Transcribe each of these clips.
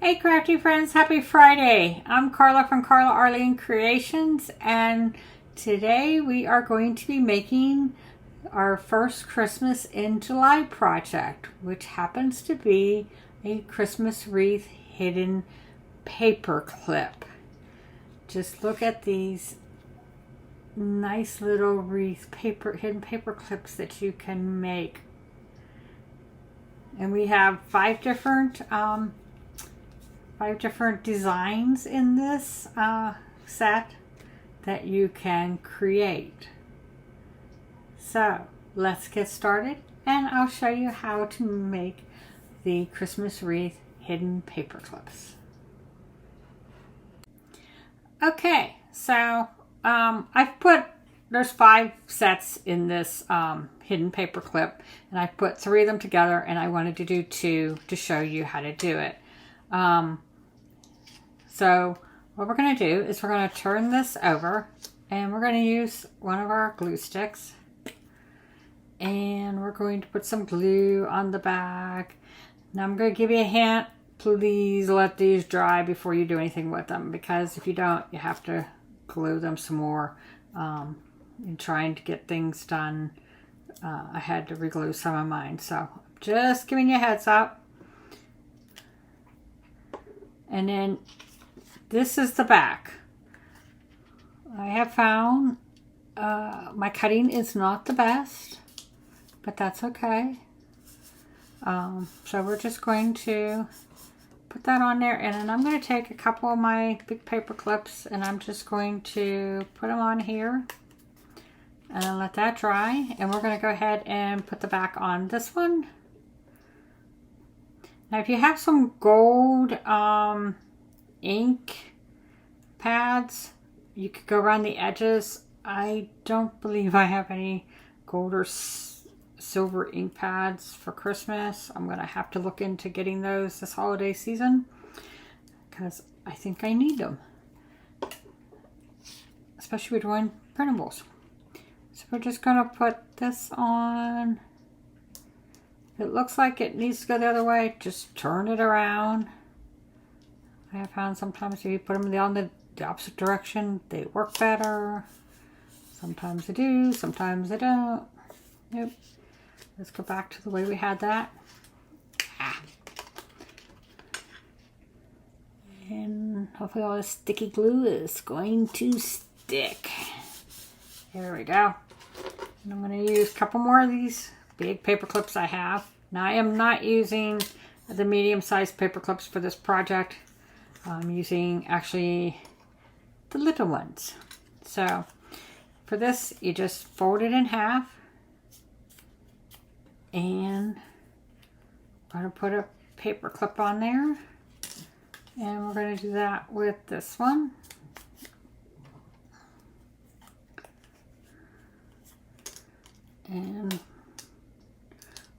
Hey crafty friends, happy Friday. I'm Carla from Carla Arlene Creations, and today we are going to be making our first Christmas in July project, which happens to be a Christmas wreath hidden paper clip. Just look at these nice little wreath hidden paper clips that you can make. And we have five different designs in this set that you can create. So let's get started, and I'll show you how to make the Christmas wreath hidden paper clips. Okay, so there's 5 sets in this hidden paper clip, and I put 3 of them together, and I wanted to do 2 to show you how to do it. So what we're going to do is we're going to turn this over, and we're going to use one of our glue sticks, and we're going to put some glue on the back. Now I'm going to give you a hint. Please let these dry before you do anything with them, because if you don't, you have to glue them some more. In trying to get things done, I had to reglue some of mine, so just giving you a heads up. And then this is the back. I have found my cutting is not the best, but that's okay. So we're just going to put that on there, and then I'm going to take a couple of my big paper clips, and I'm just going to put them on here and then let that dry. And we're going to go ahead and put the back on this one. Now if you have some gold ink pads, you could go around the edges. I don't believe I have any gold or silver ink pads for Christmas. I'm going to have to look into getting those this holiday season, because I think I need them, especially with doing printables. So we're just going to put this on. If it looks like it needs to go the other way, just turn it around. I have found sometimes if you put them on the opposite direction, they work better. Sometimes they do, sometimes they don't. Yep. Let's go back to the way we had that. And hopefully all this sticky glue is going to stick. There we go. And I'm going to use a couple more of these big paper clips I have. Now I am not using the medium-sized paper clips for this project. I'm using actually the little ones. So for this, you just fold it in half, and I'm going to put a paper clip on there, and we're going to do that with this one. And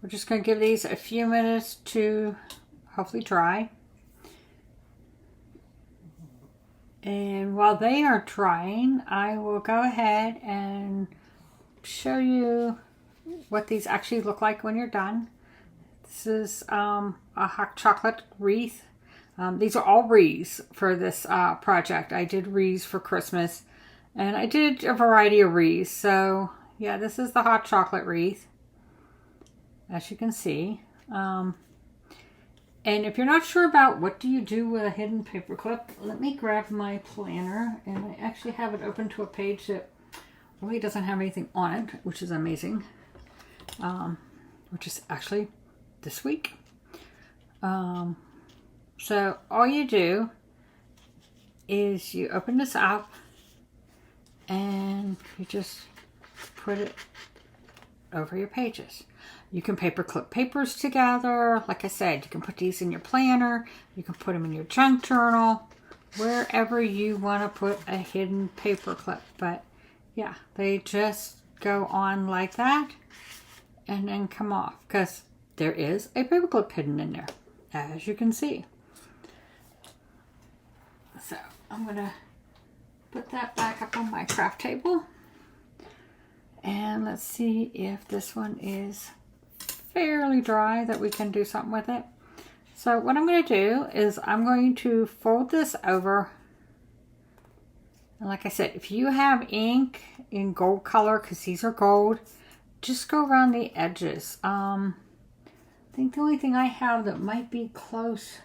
we're just going to give these a few minutes to hopefully dry. And while they are drying, I will go ahead and show you what these actually look like when you're done. This is a hot chocolate wreath. These are all wreaths for this project. I did wreaths for Christmas, and I did a variety of wreaths. So yeah, this is the hot chocolate wreath, as you can see. And if you're not sure about what do you do with a hidden paper clip, let me grab my planner, and I actually have it open to a page that really doesn't have anything on it, which is amazing. Which is actually this week. So all you do is you open this up, and you just put it over your pages. You can paper clip papers together. Like I said, you can put these in your planner. You can put them in your junk journal, wherever you want to put a hidden paper clip. But yeah, they just go on like that and then come off, because there is a paper clip hidden in there, as you can see. So I'm going to put that back up on my craft table. And let's see if this one is fairly dry that we can do something with it. So what I'm going to do is I'm going to fold this over. And like I said, if you have ink in gold color, because these are gold, just go around the edges. I think the only thing I have that might be close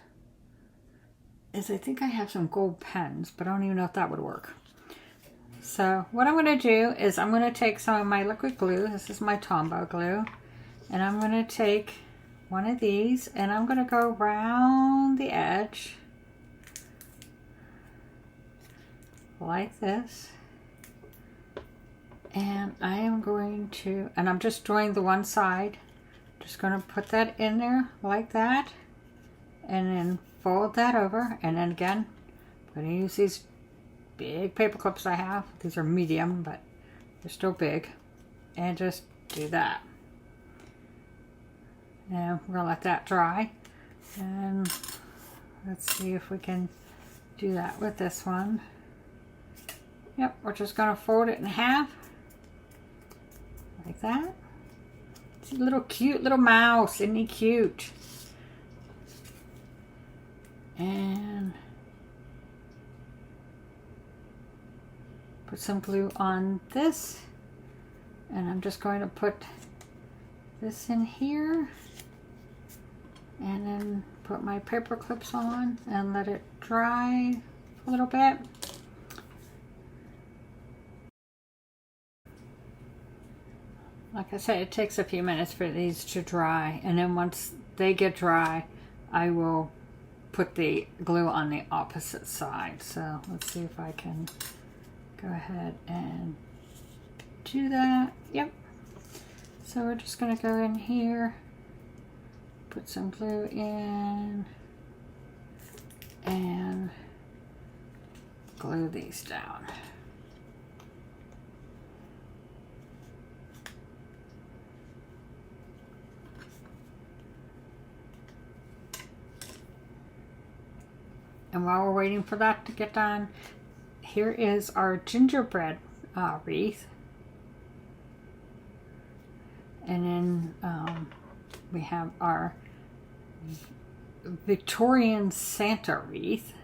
is I think I have some gold pens, but I don't even know if that would work. So what I'm going to do is I'm going to take some of my liquid glue. This is my Tombow glue. And I'm going to take one of these and I'm going to go around the edge like this. And I am going to, and I'm just drawing the one side. Just going to put that in there like that. And then fold that over. And then again, I'm going to use these big paper clips I have. These are medium, but they're still big. And just do that. And we're going to let that dry. And let's see if we can do that with this one. Yep, we're just going to fold it in half. Like that. It's a little cute little mouse. Isn't he cute? And put some glue on this. And I'm just going to put this in here. And then put my paper clips on and let it dry a little bit. Like I said, it takes a few minutes for these to dry, and then once they get dry, I will put the glue on the opposite side. So let's see if I can go ahead and do that. Yep. So we're just going to go in here, put some glue in, and glue these down. And while we're waiting for that to get done, here is our gingerbread wreath. And then we have our Victorian Santa wreath.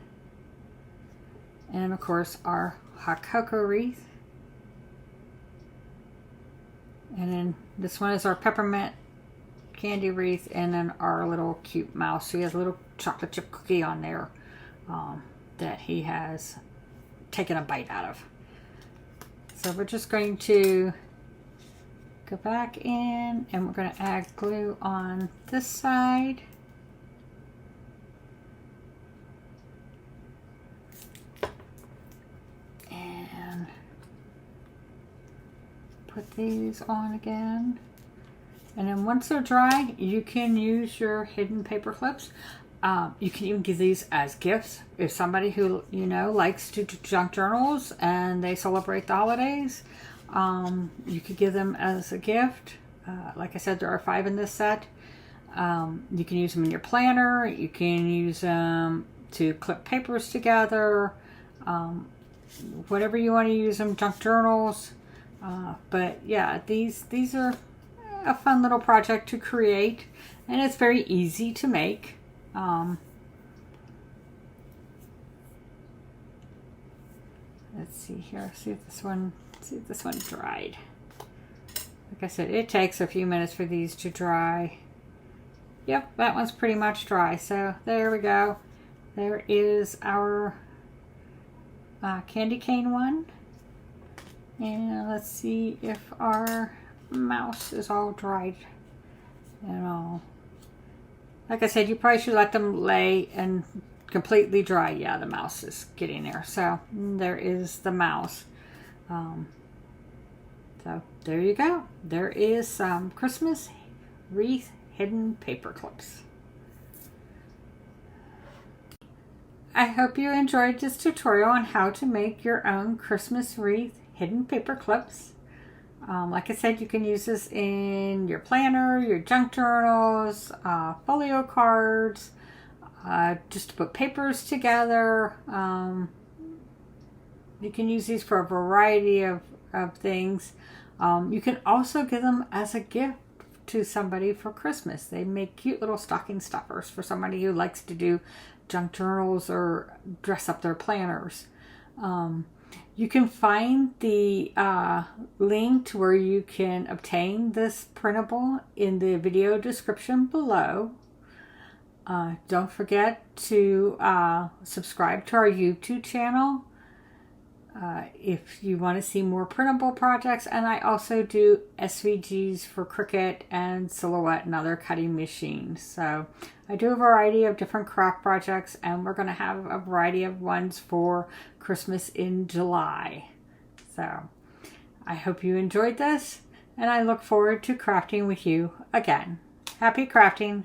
And of course our hot cocoa wreath. And then this one is our peppermint candy wreath, and then our little cute mouse. He has a little chocolate chip cookie on there that he has taken a bite out of. So we're just going to go back in and we're going to add glue on this side. And put these on again. And then once they're dry, you can use your hidden paper clips. You can even give these as gifts. If somebody who, you know, likes to do junk journals and they celebrate the holidays, you could give them as a gift. Like I said, there are 5 in this set. You can use them in your planner. You can use them to clip papers together. Whatever you want to use them, junk journals. But yeah, these are a fun little project to create, and it's very easy to make. Let's see here. See if this one dried. Like I said, it takes a few minutes for these to dry. Yep, that one's pretty much dry. So there we go. There is our candy cane one. And let's see if our mouse is all dried and all. Like I said, you probably should let them lay and completely dry. Yeah, the mouse is getting there. So there is the mouse. So there you go. There is some Christmas wreath hidden paper clips. I hope you enjoyed this tutorial on how to make your own Christmas wreath hidden paper clips. Like I said, you can use this in your planner, your junk journals, folio cards, just to put papers together. You can use these for a variety of things. You can also give them as a gift to somebody for Christmas. They make cute little stocking stuffers for somebody who likes to do junk journals or dress up their planners. You can find the link to where you can obtain this printable in the video description below. Don't forget to subscribe to our YouTube channel if you want to see more printable projects. And I also do SVGs for Cricut and Silhouette and other cutting machines. So I do a variety of different craft projects, and we're going to have a variety of ones for Christmas in July. So I hope you enjoyed this, and I look forward to crafting with you again. Happy crafting!